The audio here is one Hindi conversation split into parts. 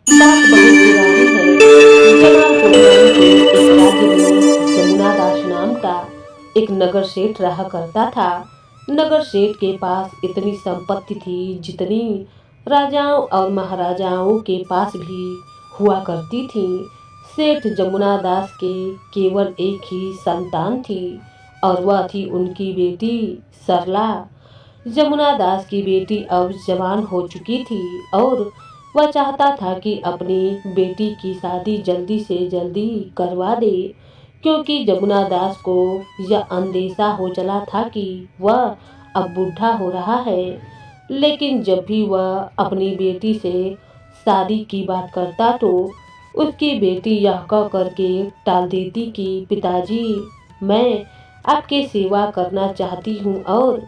बात बहुत पुरानी है। जबलपुर नाम के एक राज्य में जमुना दास नाम का एक नगर सेठ रहा करता था। नगर सेठ के पास इतनी संपत्ति थी जितनी राजाओं और महाराजाओं के पास भी हुआ करती थी। सेठ जमुना दास के केवल एक ही संतान थी और वह थी उनकी बेटी सरला। जमुना दास की बेटी अब जवान हो चुकी थी और वह चाहता था कि अपनी बेटी की शादी जल्दी से जल्दी करवा दे, क्योंकि जमुना दास को यह अंदेशा हो चला था कि वह अब बूढ़ा हो रहा है। लेकिन जब भी वह अपनी बेटी से शादी की बात करता तो उसकी बेटी यह कह करके टाल देती कि पिताजी, मैं आपकी सेवा करना चाहती हूँ। और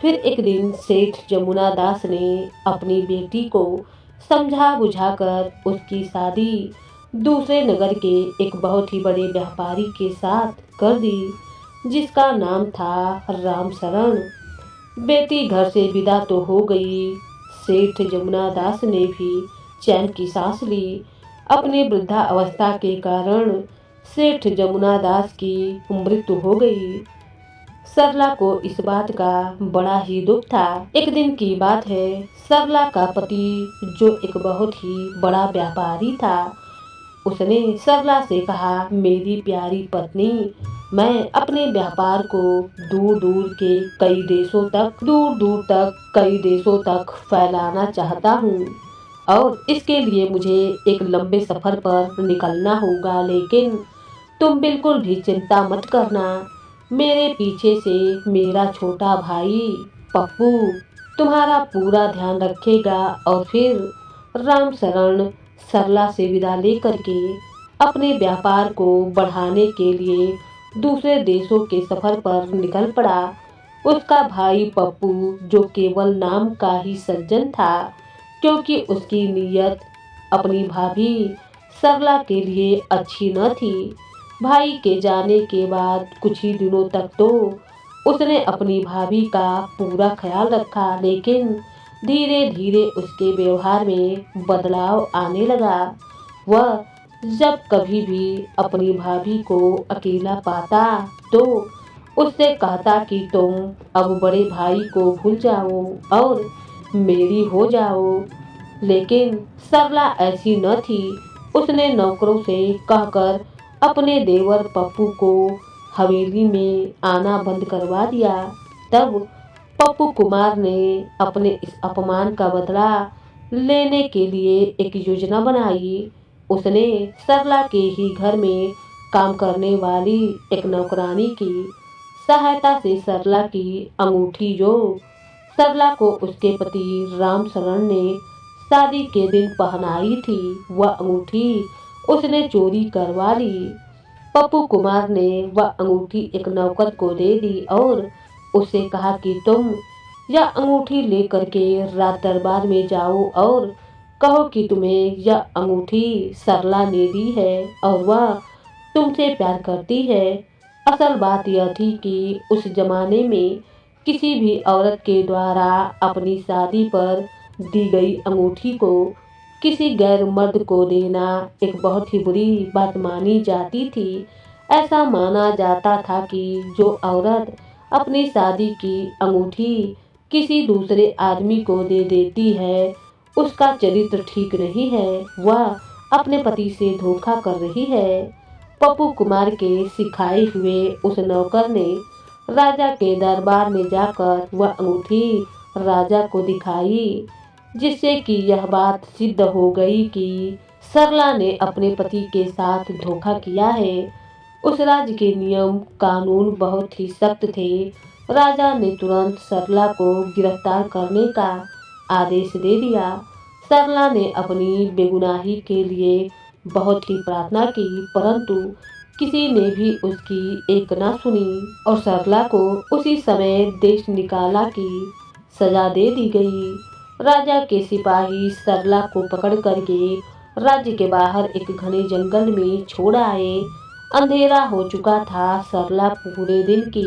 फिर एक दिन सेठ जमुना दास ने अपनी बेटी को समझा बुझाकर उसकी शादी दूसरे नगर के एक बहुत ही बड़े व्यापारी के साथ कर दी, जिसका नाम था राम शरण। बेटी घर से विदा तो हो गई। सेठ जमुना दास ने भी चैन की सांस ली। अपनी वृद्धावस्था के कारण सेठ जमुना दास की मृत्यु हो गई। सरला को इस बात का बड़ा ही दुख था। एक दिन की बात है, सरला का पति जो एक बहुत ही बड़ा व्यापारी था, उसने सरला से कहा, मेरी प्यारी पत्नी, मैं अपने व्यापार को दूर दूर तक कई देशों तक फैलाना चाहता हूँ और इसके लिए मुझे एक लंबे सफर पर निकलना होगा। लेकिन तुम बिल्कुल भी चिंता मत करना। मेरे पीछे से मेरा छोटा भाई पप्पू तुम्हारा पूरा ध्यान रखेगा। और फिर राम शरण सरला से विदा लेकर के अपने व्यापार को बढ़ाने के लिए दूसरे देशों के सफर पर निकल पड़ा। उसका भाई पप्पू जो केवल नाम का ही सज्जन था, क्योंकि उसकी नीयत अपनी भाभी सरला के लिए अच्छी न थी। भाई के जाने के बाद कुछ ही दिनों तक तो उसने अपनी भाभी का पूरा ख्याल रखा, लेकिन धीरे धीरे उसके व्यवहार में बदलाव आने लगा। वह जब कभी भी अपनी भाभी को अकेला पाता तो उससे कहता कि तुम अब बड़े भाई को भूल जाओ और मेरी हो जाओ। लेकिन सरला ऐसी न थी। उसने नौकरों से कहकर अपने देवर पप्पू को हवेली में आना बंद करवा दिया। तब पप्पू कुमार ने अपने इस अपमान का बदला लेने के लिए एक योजना बनाई। उसने सरला के ही घर में काम करने वाली एक नौकरानी की सहायता से सरला की अंगूठी, जो सरला को उसके पति राम शरण ने शादी के दिन पहनाई थी, वह अंगूठी उसने चोरी करवा ली। पप्पू कुमार ने वह अंगूठी एक नौकर को दे दी और उससे कहा कि तुम यह अंगूठी लेकर के रात दरबार में जाओ और कहो कि तुम्हें यह अंगूठी सरला ने दी है और वह तुमसे प्यार करती है। असल बात यह थी कि उस जमाने में किसी भी औरत के द्वारा अपनी शादी पर दी गई अंगूठी को किसी गैर मर्द को देना एक बहुत ही बुरी बात मानी जाती थी। ऐसा माना जाता था कि जो औरत अपनी शादी की अंगूठी किसी दूसरे आदमी को दे देती है, उसका चरित्र ठीक नहीं है, वह अपने पति से धोखा कर रही है। पप्पू कुमार के सिखाए हुए उस नौकर ने राजा के दरबार में जाकर वह अंगूठी राजा को दिखाई, जिससे कि यह बात सिद्ध हो गई कि सरला ने अपने पति के साथ धोखा किया है। उस राज्य के नियम कानून बहुत ही सख्त थे। राजा ने तुरंत सरला को गिरफ्तार करने का आदेश दे दिया। सरला ने अपनी बेगुनाही के लिए बहुत ही प्रार्थना की, परंतु किसी ने भी उसकी एक ना सुनी और सरला को उसी समय देश निकाला की सजा दे दी गई। राजा के सिपाही सरला को पकड़ करके राज्य के बाहर एक घने जंगल में छोड़ आए। अंधेरा हो चुका था। सरला पूरे दिन की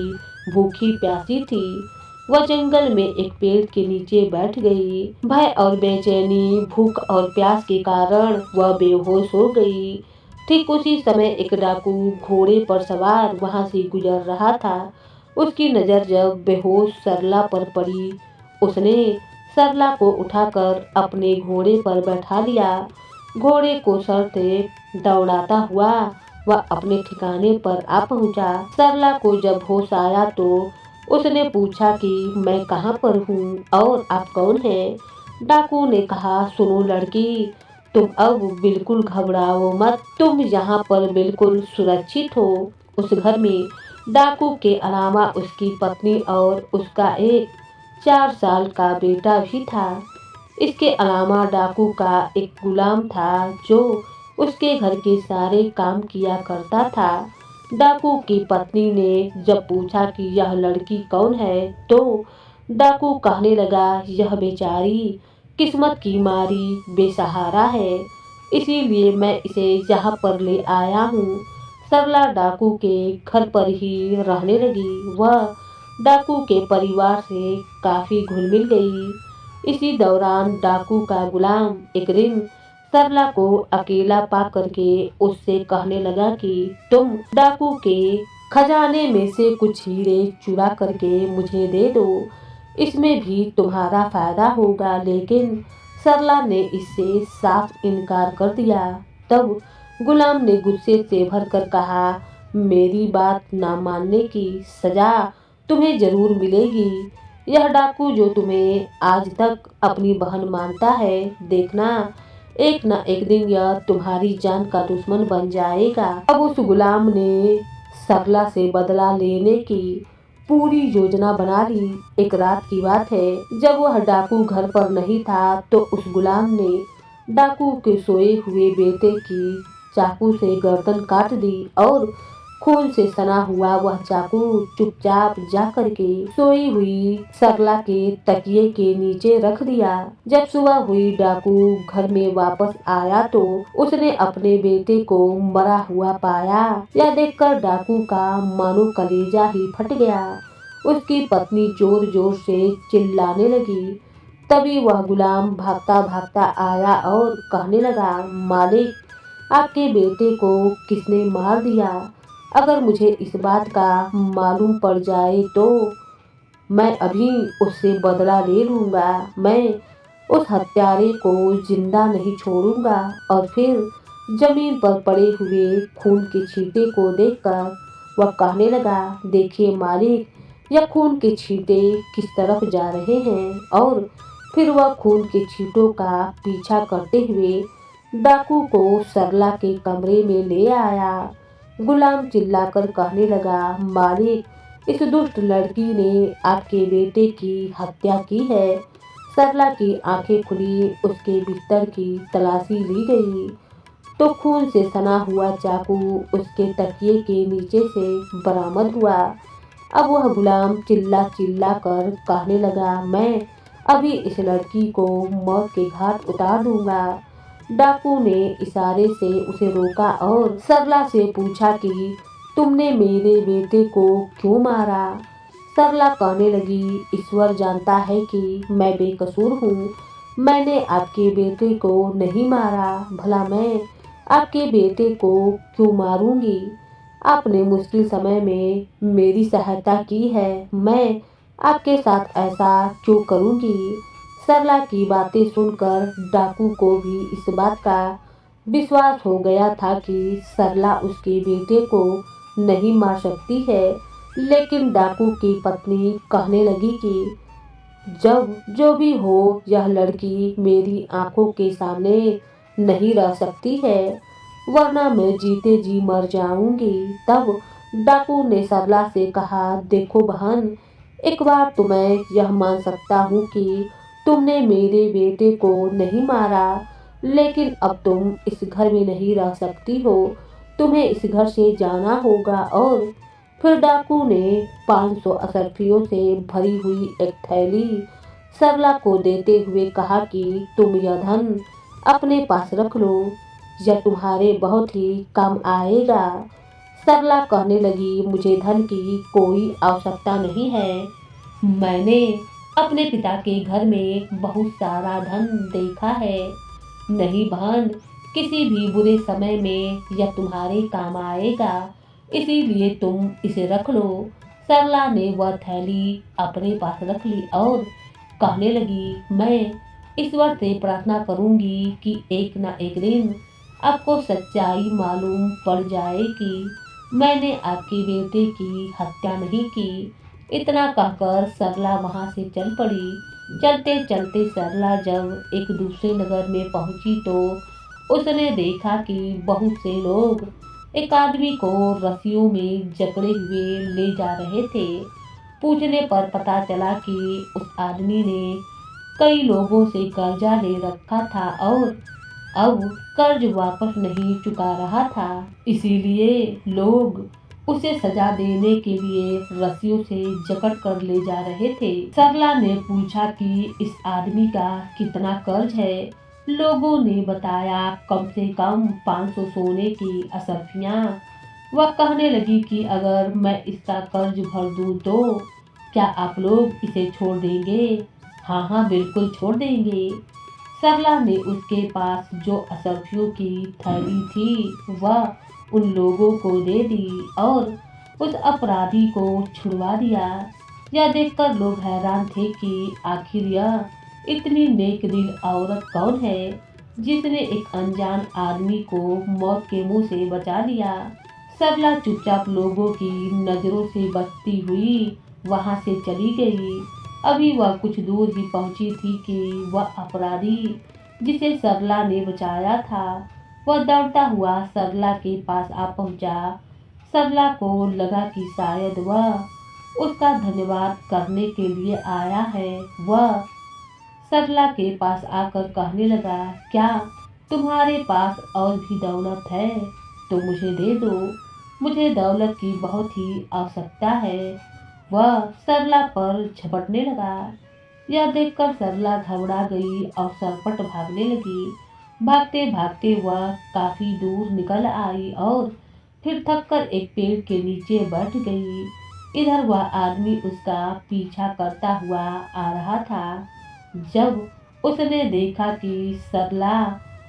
भूखी प्यासी थी। वह जंगल में एक पेड़ के नीचे बैठ गई। भय और बेचैनी, भूख और प्यास के कारण वह बेहोश हो गई। ठीक उसी समय एक डाकू घोड़े पर सवार वहां से गुजर रहा था। उसकी नजर जब बेहोश सरला पर पड़ी, उसने सरला को उठाकर अपने घोड़े पर बैठा लिया। घोड़े को सर से दौड़ाता हुआ वह अपने ठिकाने पर आ पहुंचा। सरला को जब होश आया तो उसने पूछा कि मैं कहाँ पर हूँ और आप कौन हैं? डाकू ने कहा, सुनो लड़की, तुम अब बिल्कुल घबराओ मत, तुम यहाँ पर बिल्कुल सुरक्षित हो। उस घर में डाकू के अलावा उसकी पत्नी और उसका एक 4 साल का बेटा भी था। इसके अलावा डाकू का एक गुलाम था जो उसके घर के सारे काम किया करता था। डाकू की पत्नी ने जब पूछा कि यह लड़की कौन है, तो डाकू कहने लगा, यह बेचारी किस्मत की मारी बेसहारा है, इसीलिए मैं इसे यहाँ पर ले आया हूँ। सरला डाकू के घर पर ही रहने लगी। वह डाकू के परिवार से काफी घुल मिल गई। इसी दौरान डाकू का गुलाम एक दिन सरला को अकेला पा करके उससे कहने लगा कि तुम डाकू के खजाने में से कुछ हीरे चुरा करके मुझे दे दो, इसमें भी तुम्हारा फायदा होगा। लेकिन सरला ने इससे साफ इनकार कर दिया। तब गुलाम ने गुस्से से भरकर कहा, मेरी बात ना मानने की सजा तुम्हें जरूर मिलेगी। यह डाकू जो तुम्हें आज तक अपनी बहन मानता है, देखना एक न एक दिन यह तुम्हारी जान का दुश्मन बन जाएगा। अब उस गुलाम ने सरला से बदला लेने की पूरी योजना बना ली। एक रात की बात है, जब वह डाकू घर पर नहीं था तो उस गुलाम ने डाकू के सोए हुए बेटे की चाकू से गर्दन काट दी और खून से सना हुआ वह चाकू चुपचाप जा करके सोई हुई सरला के तकिए के नीचे रख दिया। जब सुबह हुई, डाकू घर में वापस आया तो उसने अपने बेटे को मरा हुआ पाया। यह देखकर डाकू का मानो कलेजा ही फट गया। उसकी पत्नी जोर जोर से चिल्लाने लगी। तभी वह गुलाम भागता भागता आया और कहने लगा, मालिक, आपके बेटे को किसने मार दिया? अगर मुझे इस बात का मालूम पड़ जाए तो मैं अभी उससे बदला ले लूँगा। मैं उस हत्यारे को जिंदा नहीं छोड़ूंगा। और फिर जमीन पर पड़े हुए खून के छींटे को देखकर वह कहने लगा, देखिए मालिक, यह खून के छींटे किस तरफ जा रहे हैं। और फिर वह खून के छींटों का पीछा करते हुए डाकू को सरला के कमरे में ले आया। गुलाम चिल्लाकर कहने लगा, मालिक, इस दुष्ट लड़की ने आपके बेटे की हत्या की है। सरला की आंखें खुली, उसके बिस्तर की तलाशी ली गई तो खून से सना हुआ चाकू उसके तकिए के नीचे से बरामद हुआ। अब वह गुलाम चिल्ला चिल्ला कर कहने लगा, मैं अभी इस लड़की को मौत के घाट उतार दूंगा। डाकू ने इशारे से उसे रोका और सरला से पूछा कि तुमने मेरे बेटे को क्यों मारा? सरला कहने लगी, ईश्वर जानता है कि मैं बेकसूर हूँ। मैंने आपके बेटे को नहीं मारा, भला मैं आपके बेटे को क्यों मारूंगी? आपने मुश्किल समय में मेरी सहायता की है, मैं आपके साथ ऐसा क्यों करूंगी? सरला की बातें सुनकर डाकू को भी इस बात का विश्वास हो गया था कि सरला उसके बेटे को नहीं मार सकती है। लेकिन डाकू की पत्नी कहने लगी कि जब जो भी हो, यह लड़की मेरी आंखों के सामने नहीं रह सकती है, वरना मैं जीते जी मर जाऊंगी। तब डाकू ने सरला से कहा, देखो बहन, एक बार तो मैं यह मान सकता हूँ कि तुमने मेरे बेटे को नहीं मारा, लेकिन अब तुम इस घर में नहीं रह सकती हो, तुम्हें इस घर से जाना होगा। और फिर डाकू ने 500 असरफियों से भरी हुई एक थैली सरला को देते हुए कहा कि तुम यह धन अपने पास रख लो, यह तुम्हारे बहुत ही काम आएगा। सरला कहने लगी, मुझे धन की कोई आवश्यकता नहीं है, मैंने अपने पिता के घर में बहुत सारा धन देखा है। नहीं बहन, किसी भी बुरे समय में यह तुम्हारे काम आएगा, इसीलिए तुम इसे रख लो। सरला ने वह थैली अपने पास रख ली और कहने लगी, मैं ईश्वर से प्रार्थना करूंगी कि एक न एक दिन आपको सच्चाई मालूम पड़ जाएगी। मैंने आपके बेटे की हत्या नहीं की। इतना कहकर सरला वहां से चल पड़ी। चलते चलते सरला जब एक दूसरे नगर में पहुंची तो उसने देखा कि बहुत से लोग एक आदमी को रस्सियों में जकड़े हुए ले जा रहे थे। पूछने पर पता चला कि उस आदमी ने कई लोगों से कर्जा ले रखा था और अब कर्ज वापस नहीं चुका रहा था। इसीलिए लोग उसे सजा देने के लिए रस्सियों से जकड़ कर ले जा रहे थे। सरला ने पूछा कि इस आदमी का कितना कर्ज है। लोगों ने बताया कम से कम 500 सोने की असरफियां। वह कहने लगी कि अगर मैं इसका कर्ज भर दूं तो क्या आप लोग इसे छोड़ देंगे? हाँ हाँ, बिल्कुल छोड़ देंगे। सरला ने उसके पास जो असरफियों की थैली थी वह उन लोगों को दे दी और उस अपराधी को छुड़वा दिया। यह देखकर लोग हैरान थे कि आखिर यह इतनी नेक दिल औरत कौन है जिसने एक अनजान आदमी को मौत के मुंह से बचा लिया। सरला चुपचाप लोगों की नजरों से बचती हुई वहां से चली गई। अभी वह कुछ दूर ही पहुंची थी कि वह अपराधी जिसे सरला ने बचाया था वह दौड़ता हुआ सरला के पास आ पहुंचा। सरला को लगा कि शायद वह उसका धन्यवाद करने के लिए आया है। वह सरला के पास आकर कहने लगा, क्या तुम्हारे पास और भी दौलत है तो मुझे दे दो, मुझे दौलत की बहुत ही आवश्यकता है। वह सरला पर झपटने लगा। यह देखकर सरला घबरा गई और सरपट भागने लगी। भागते भागते वह काफी दूर निकल आई और फिर थककर एक पेड़ के नीचे बैठ गई। इधर वह आदमी उसका पीछा करता हुआ आ रहा था। जब उसने देखा कि सरला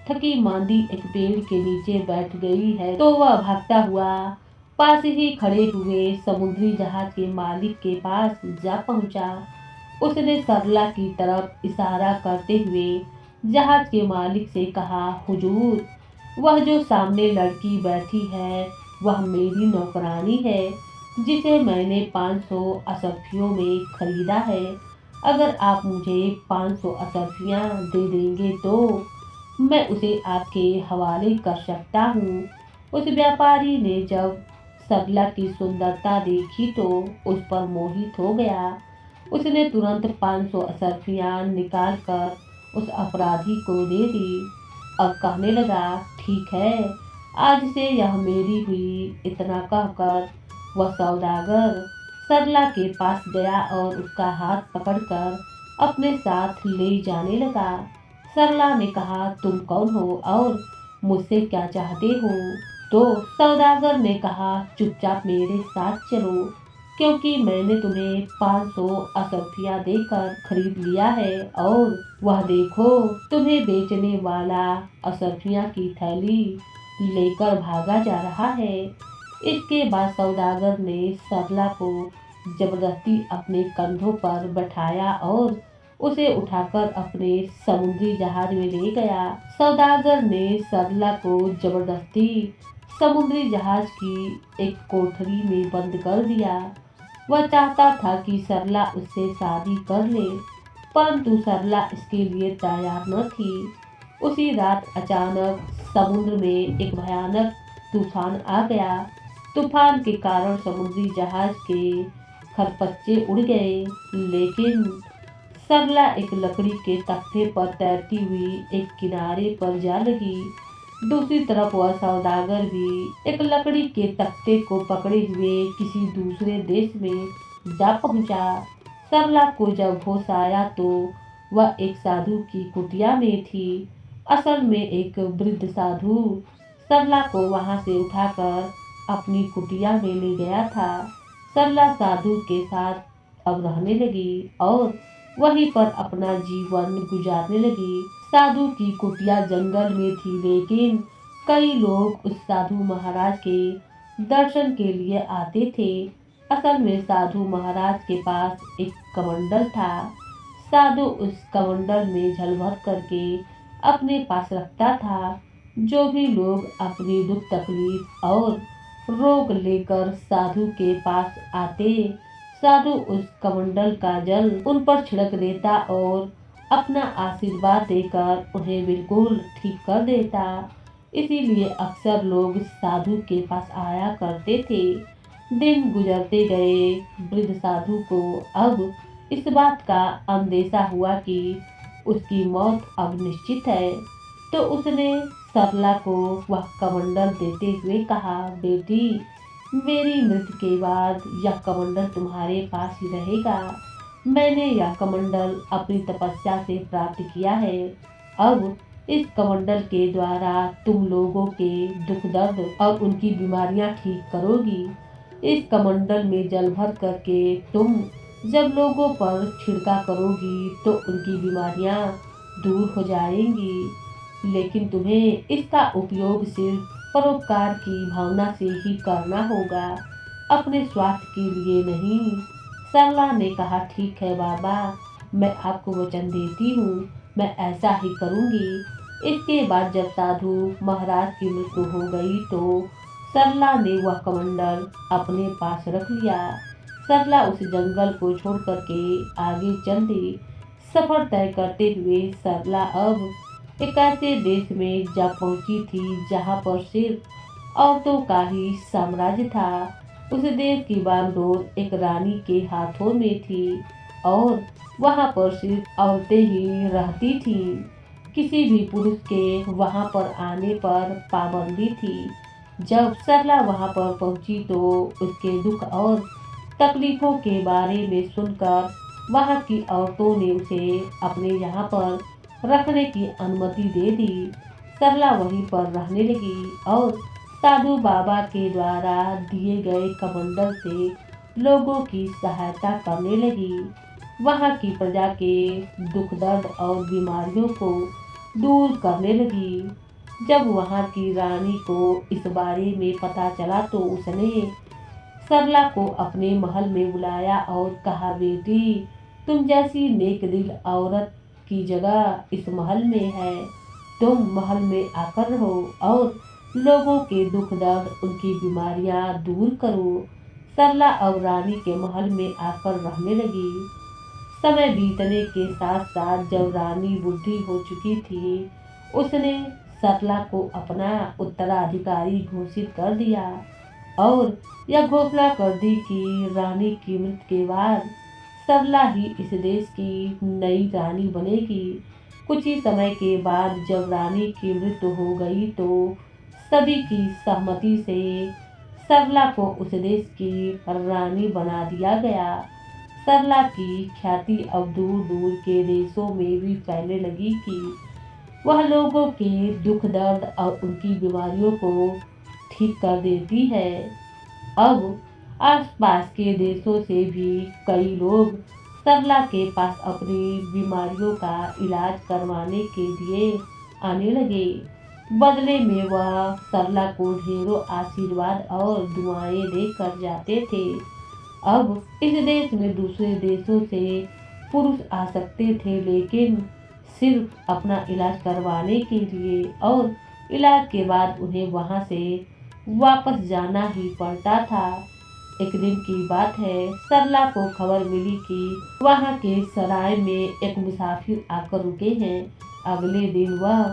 थकी मांदी एक पेड़ के नीचे बैठ गई है तो वह भागता हुआ पास ही खड़े हुए समुद्री जहाज के मालिक के पास जा पहुंचा। उसने सरला की तरफ इशारा करते हुए जहाज के मालिक से कहा, हुजूर, वह जो सामने लड़की बैठी है वह मेरी नौकरानी है जिसे मैंने 500 असरफियों में खरीदा है। अगर आप मुझे 500 असरफियां दे देंगे तो मैं उसे आपके हवाले कर सकता हूँ। उस व्यापारी ने जब सरला की सुंदरता देखी तो उस पर मोहित हो गया। उसने तुरंत 500 असरफियां निकाल कर उस अपराधी को दे दी और कहने लगा, ठीक है, आज से यह मेरी हुई। इतना कहकर वह सौदागर सरला के पास गया और उसका हाथ पकड़कर अपने साथ ले जाने लगा। सरला ने कहा, तुम कौन हो और मुझसे क्या चाहते हो? तो सौदागर ने कहा, चुपचाप मेरे साथ चलो क्योंकि मैंने तुम्हें 500 असरफियां देकर खरीद लिया है और वह देखो तुम्हें बेचने वाला असरफियां की थैली लेकर भागा जा रहा है। इसके बाद सौदागर ने सरला को जबरदस्ती अपने कंधों पर बैठाया और उसे उठाकर अपने समुद्री जहाज में ले गया। सौदागर ने सरला को जबरदस्ती समुद्री जहाज की एक कोठरी में बंद कर दिया। वह चाहता था कि सरला उससे शादी कर ले, परंतु सरला इसके लिए तैयार न थी। उसी रात अचानक समुद्र में एक भयानक तूफान आ गया। तूफान के कारण समुद्री जहाज के खरपच्चे उड़ गए, लेकिन सरला एक लकड़ी के तख्ते पर तैरती हुई एक किनारे पर जा लगी। दूसरी तरफ वह सौदागर भी एक लकड़ी के तख्ते को पकड़े हुए किसी दूसरे देश में जा पहुंचा। सरला को जब होश आया तो वह एक साधु की कुटिया में थी। असल में एक वृद्ध साधु सरला को वहां से उठाकर अपनी कुटिया में ले गया था। सरला साधु के साथ अब रहने लगी और वहीं पर अपना जीवन गुजारने लगी। साधु की कुटिया जंगल में थी, लेकिन कई लोग उस साधु महाराज के दर्शन के लिए आते थे। असल में साधु महाराज के पास एक कमंडल था। साधु उस कमंडल में जल भर करके अपने पास रखता था। जो भी लोग अपनी दुख तकलीफ और रोग लेकर साधु के पास आते, साधु उस कमंडल का जल उन पर छिड़क देता और अपना आशीर्वाद देकर उन्हें बिल्कुल ठीक कर देता। इसीलिए अक्सर लोग साधु के पास आया करते थे। दिन गुजरते गए। वृद्ध साधु को अब इस बात का अंदेशा हुआ कि उसकी मौत अब निश्चित है। तो उसने सरला को वह कमंडल देते हुए कहा, बेटी, मेरी मृत्यु के बाद यह कमंडल तुम्हारे पास ही रहेगा। मैंने यह कमंडल अपनी तपस्या से प्राप्त किया है। अब इस कमंडल के द्वारा तुम लोगों के दुख दर्द और उनकी बीमारियां ठीक करोगी। इस कमंडल में जल भर करके तुम जब लोगों पर छिड़का करोगी तो उनकी बीमारियां दूर हो जाएंगी। लेकिन तुम्हें इसका उपयोग सिर्फ परोपकार की भावना से ही करना होगा, अपने स्वार्थ के लिए नहीं। सरला ने कहा, ठीक है बाबा, मैं आपको वचन देती हूँ, मैं ऐसा ही करूँगी। इसके बाद जब साधु महाराज की मृत्यु हो गई तो सरला ने वह कमंडल अपने पास रख लिया। सरला उस जंगल को छोड़ करके आगे चल दी। सफर तय करते हुए सरला अब एक ऐसे देश में जा पहुंची थी जहां पर सिर्फ औरतों का ही साम्राज्य था। उस देश की बागडोर एक रानी के हाथों में थी और वहां पर सिर्फ औरतें ही रहती थीं। किसी भी पुरुष के वहां पर आने पर पाबंदी थी। जब सरला वहां पर पहुंची तो उसके दुख और तकलीफों के बारे में सुनकर वहां की औरतों ने उसे अपने यहाँ पर रखने की अनुमति दे दी। सरला वहीं पर रहने लगी और साधु बाबा के द्वारा दिए गए कमंडल से लोगों की सहायता करने लगी। वहां की प्रजा के दुख दर्द और बीमारियों को दूर करने लगी। जब वहां की रानी को इस बारे में पता चला तो उसने सरला को अपने महल में बुलाया और कहा, बेटी, तुम जैसी नेक दिल औरत की जगह इस महल में है। तुम महल में आकर रहो और लोगों के दुख दर्द, उनकी बीमारियां दूर करो। सरला अब रानी के महल में आकर रहने लगी। समय बीतने के साथ साथ जब रानी बूढ़ी हो चुकी थी, उसने सरला को अपना उत्तराधिकारी घोषित कर दिया और यह घोषणा कर दी कि रानी की मृत्यु के बाद सरला ही इस देश की नई रानी बनेगी। कुछ ही समय के बाद जब रानी की मृत्यु हो गई तो सभी की सहमति से सरला को उस देश की रानी बना दिया गया। सरला की ख्याति अब दूर दूर के देशों में भी फैलने लगी कि वह लोगों के दुख दर्द और उनकी बीमारियों को ठीक कर देती है। अब आसपास के देशों से भी कई लोग सरला के पास अपनी बीमारियों का इलाज करवाने के लिए आने लगे। बदले में वह सरला को ढेरों आशीर्वाद और दुआएं देकर जाते थे। अब इस देश में दूसरे देशों से पुरुष आ सकते थे, लेकिन सिर्फ अपना इलाज करवाने के लिए, और इलाज के बाद उन्हें वहां से वापस जाना ही पड़ता था। एक दिन की बात है, सरला को खबर मिली कि वहां के सराय में एक मुसाफिर आकर रुके हैं। अगले दिन वह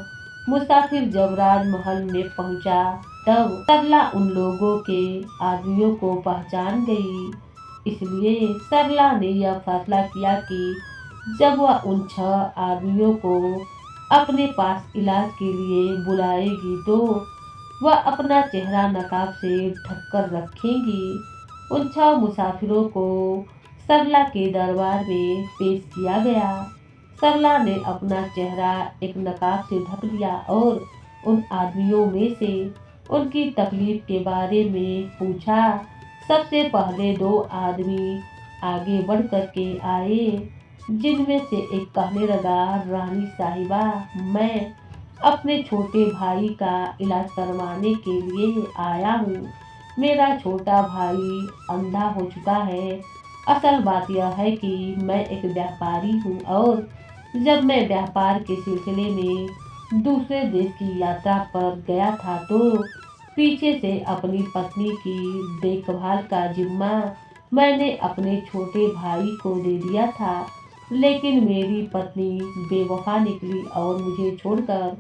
मुसाफिर जब राजमहल में पहुंचा तब सरला उन लोगों के आदमियों को पहचान गई। इसलिए सरला ने यह फैसला किया कि जब वह उन 6 आदमियों को अपने पास इलाज के लिए बुलाएगी तो वह अपना चेहरा नकाब से ढककर रखेंगी। उन 6 मुसाफिरों को सरला के दरबार में पेश किया गया। सरला ने अपना चेहरा एक नकाब से ढक लिया और उन आदमियों में से उनकी तकलीफ के बारे में पूछा। सबसे पहले 2 आदमी आगे बढ़ कर के आए, जिनमें से एक कहने लगा, रानी साहिबा, मैं अपने छोटे भाई का इलाज करवाने के लिए आया हूँ। मेरा छोटा भाई अंधा हो चुका है। असल बात यह है कि मैं एक व्यापारी हूँ और जब मैं व्यापार के सिलसिले में दूसरे देश की यात्रा पर गया था तो पीछे से अपनी पत्नी की देखभाल का जिम्मा मैंने अपने छोटे भाई को दे दिया था, लेकिन मेरी पत्नी बेवफा निकली और मुझे छोड़कर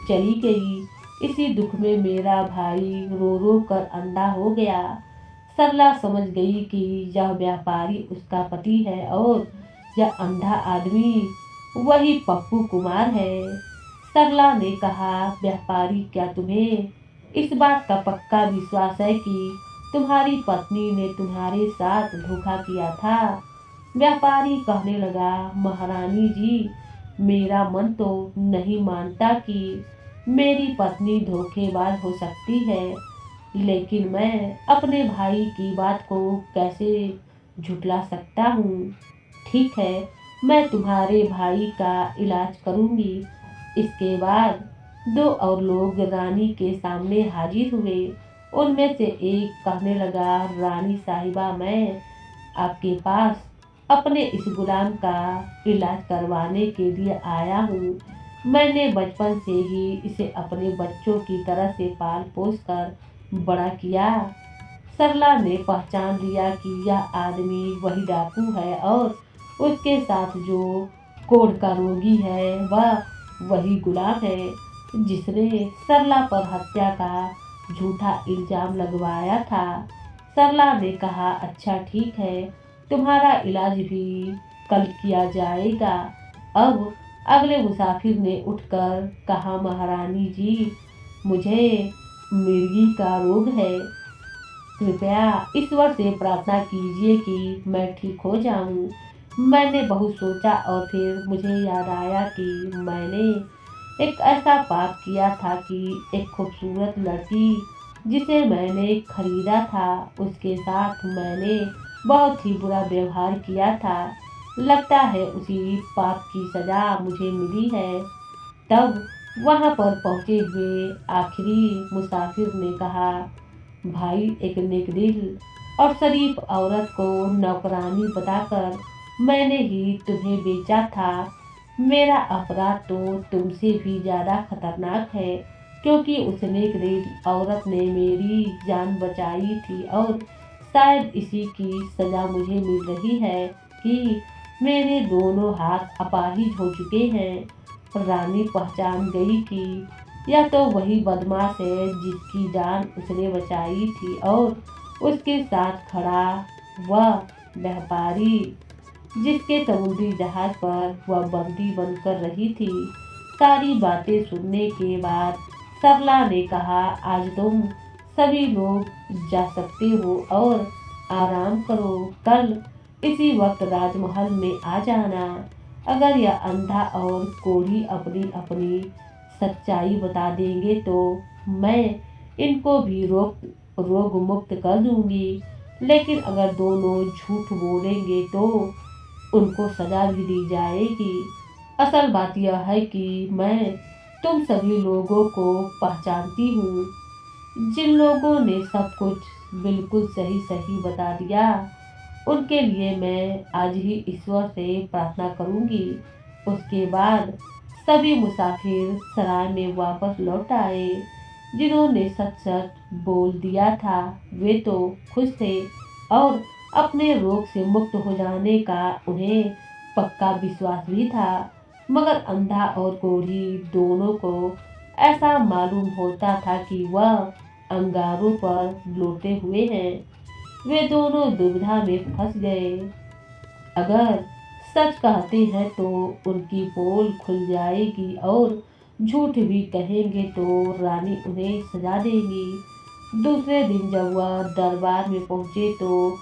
चली गई। इसी दुख में मेरा भाई रो रो कर अंधा हो गया। सरला समझ गई कि यह व्यापारी उसका पति है और यह अंधा आदमी वही पप्पू कुमार है। सरला ने कहा, व्यापारी, क्या तुम्हें इस बात का पक्का विश्वास है कि तुम्हारी पत्नी ने तुम्हारे साथ धोखा किया था? व्यापारी कहने लगा, महारानी जी, मेरा मन तो नहीं मानता कि मेरी पत्नी धोखेबाज हो सकती है, लेकिन मैं अपने भाई की बात को कैसे झुठला सकता हूँ। ठीक है, मैं तुम्हारे भाई का इलाज करूँगी। इसके बाद दो और लोग रानी के सामने हाजिर हुए। उनमें से एक कहने लगा, रानी साहिबा, मैं आपके पास अपने इस गुलाम का इलाज करवाने के लिए आया हूँ। मैंने बचपन से ही इसे अपने बच्चों की तरह से पाल पोस कर बड़ा किया। सरला ने पहचान लिया कि यह आदमी वही डाकू है और उसके साथ जो कोढ़ का रोगी है वह वही गुलाम है जिसने सरला पर हत्या का झूठा इल्जाम लगवाया था। सरला ने कहा, अच्छा ठीक है, तुम्हारा इलाज भी कल किया जाएगा। अब अगले मुसाफिर ने उठकर कहा, महारानी जी, मुझे मिर्गी का रोग है। कृपया ईश्वर से प्रार्थना कीजिए कि मैं ठीक हो जाऊं। मैंने बहुत सोचा और फिर मुझे याद आया कि मैंने एक ऐसा पाप किया था कि एक खूबसूरत लड़की जिसे मैंने खरीदा था उसके साथ मैंने बहुत ही बुरा व्यवहार किया था। लगता है उसी पाप की सजा मुझे मिली है। तब वहां पर पहुंचे हुए आखिरी मुसाफिर ने कहा, भाई, एक नेकदिल और शरीफ औरत को नौकरानी बताकर मैंने ही तुम्हें बेचा था। मेरा अपराध तो तुमसे भी ज़्यादा खतरनाक है, क्योंकि उस नेकदिल औरत ने मेरी जान बचाई थी और शायद इसी की सज़ा मुझे मिल रही है कि मेरे दोनों हाथ अपाहिज हो चुके हैं। रानी पहचान गई कि यह तो वही बदमाश है जिसकी जान उसने बचाई थी और उसके साथ खड़ा वह व्यापारी जिसके समुद्री जहाज पर वह बंदी बनकर रही थी। सारी बातें सुनने के बाद सरला ने कहा, आज तुम सभी लोग जा सकते हो और आराम करो। कल इसी वक्त राजमहल में आ जाना। अगर यह अंधा और कोढ़ी अपनी अपनी सच्चाई बता देंगे तो मैं इनको भी रोग मुक्त कर दूंगी, लेकिन अगर दोनों झूठ बोलेंगे तो उनको सजा भी दी जाएगी। असल बात यह है कि मैं तुम सभी लोगों को पहचानती हूँ। जिन लोगों ने सब कुछ बिल्कुल सही सही बता दिया उनके लिए मैं आज ही ईश्वर से प्रार्थना करूंगी। उसके बाद सभी मुसाफिर सराय में वापस लौट आए। जिन्होंने सच सच बोल दिया था वे तो खुश थे और अपने रोग से मुक्त हो जाने का उन्हें पक्का विश्वास भी था, मगर अंधा और कोढ़ी दोनों को ऐसा मालूम होता था कि वह अंगारों पर लोटे हुए हैं। वे दोनों दुविधा में फंस गए। अगर सच कहते हैं तो उनकी पोल खुल जाएगी और झूठ भी कहेंगे तो रानी उन्हें सजा देगी। दूसरे दिन जब वह दरबार में पहुंचे तो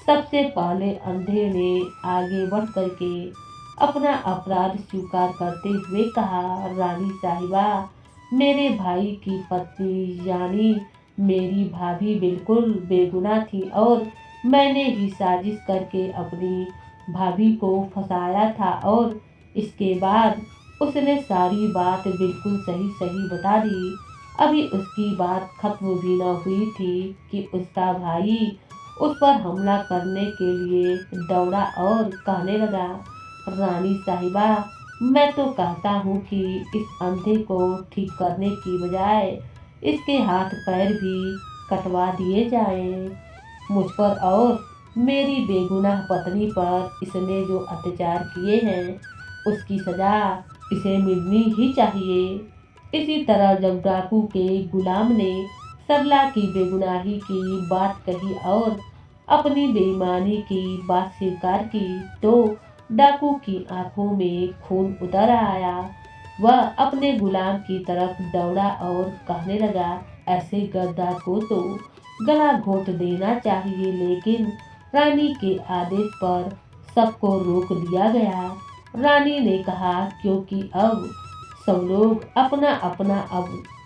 सबसे पहले अंधे ने आगे बढ़ करके अपना अपराध स्वीकार करते हुए कहा, रानी साहिबा, मेरे भाई की पत्नी यानी मेरी भाभी बिल्कुल बेगुनाह थी और मैंने ही साजिश करके अपनी भाभी को फंसाया था और इसके बाद उसने सारी बात बिल्कुल सही सही बता दी। अभी उसकी बात खत्म भी न हुई थी कि उसका भाई उस पर हमला करने के लिए दौड़ा और कहने लगा, रानी साहिबा, मैं तो कहता हूँ कि इस अंधे को ठीक करने की बजाय इसके हाथ पैर भी कटवा दिए जाएं। मुझ पर और मेरी बेगुनाह पत्नी पर इसने जो अत्याचार किए हैं उसकी सजा इसे मिलनी ही चाहिए। इसी तरह जब डाकू के गुलाम ने सरला की बेगुनाही की बात कही और अपनी बेईमानी की बात स्वीकार की तो डाकू की आंखों में खून उतर आया। वह अपने गुलाम की तरफ दौड़ा और कहने लगा, ऐसे गद्दार को तो गला घोंट देना चाहिए, लेकिन रानी के आदेश पर सबको रोक दिया गया। रानी ने कहा, क्योंकि अब सब लोग अपना अपना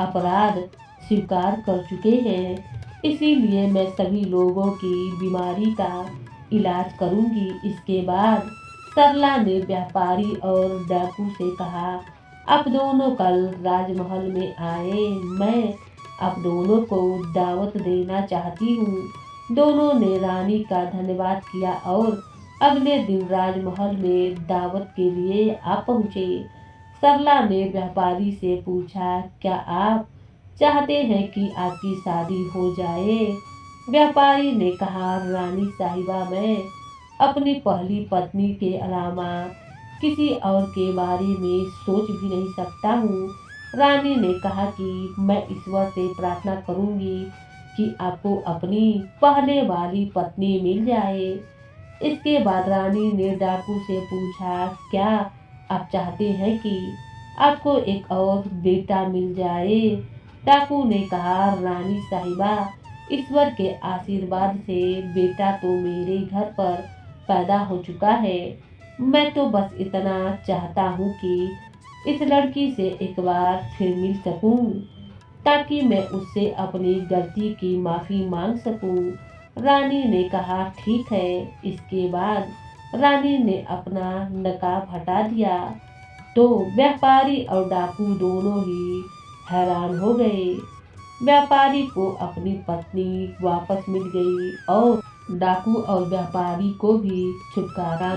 अपराध स्वीकार कर चुके हैं, इसीलिए मैं सभी लोगों की बीमारी का इलाज करूंगी। इसके बाद सरला ने व्यापारी और डाकू से कहा, आप दोनों कल राजमहल में आए, मैं आप दोनों को दावत देना चाहती हूँ। दोनों ने रानी का धन्यवाद किया और अगले दिन राजमहल में दावत के लिए आ पहुँचे। सरला ने व्यापारी से पूछा, क्या आप चाहते हैं कि आपकी शादी हो जाए? व्यापारी ने कहा, रानी साहिबा, मैं अपनी पहली पत्नी के अलावा किसी और के बारे में सोच भी नहीं सकता हूँ। रानी ने कहा कि मैं ईश्वर से प्रार्थना करूंगी कि आपको अपनी पहले वाली पत्नी मिल जाए। इसके बाद रानी ने डाकू से पूछा, क्या आप चाहते हैं कि आपको एक और बेटा मिल जाए? डाकू ने कहा, रानी साहिबा, ईश्वर के आशीर्वाद से बेटा तो मेरे घर पर पैदा हो चुका है। मैं तो बस इतना चाहता हूँ कि इस लड़की से एक बार फिर मिल सकूं, ताकि मैं उससे अपनी गलती की माफ़ी मांग सकूं। रानी ने कहा, ठीक है। इसके बाद रानी ने अपना नकाब हटा दिया तो व्यापारी और डाकू दोनों ही हैरान हो गए। व्यापारी को अपनी पत्नी वापस मिल गई और डाकू और व्यापारी को भी छुटकारा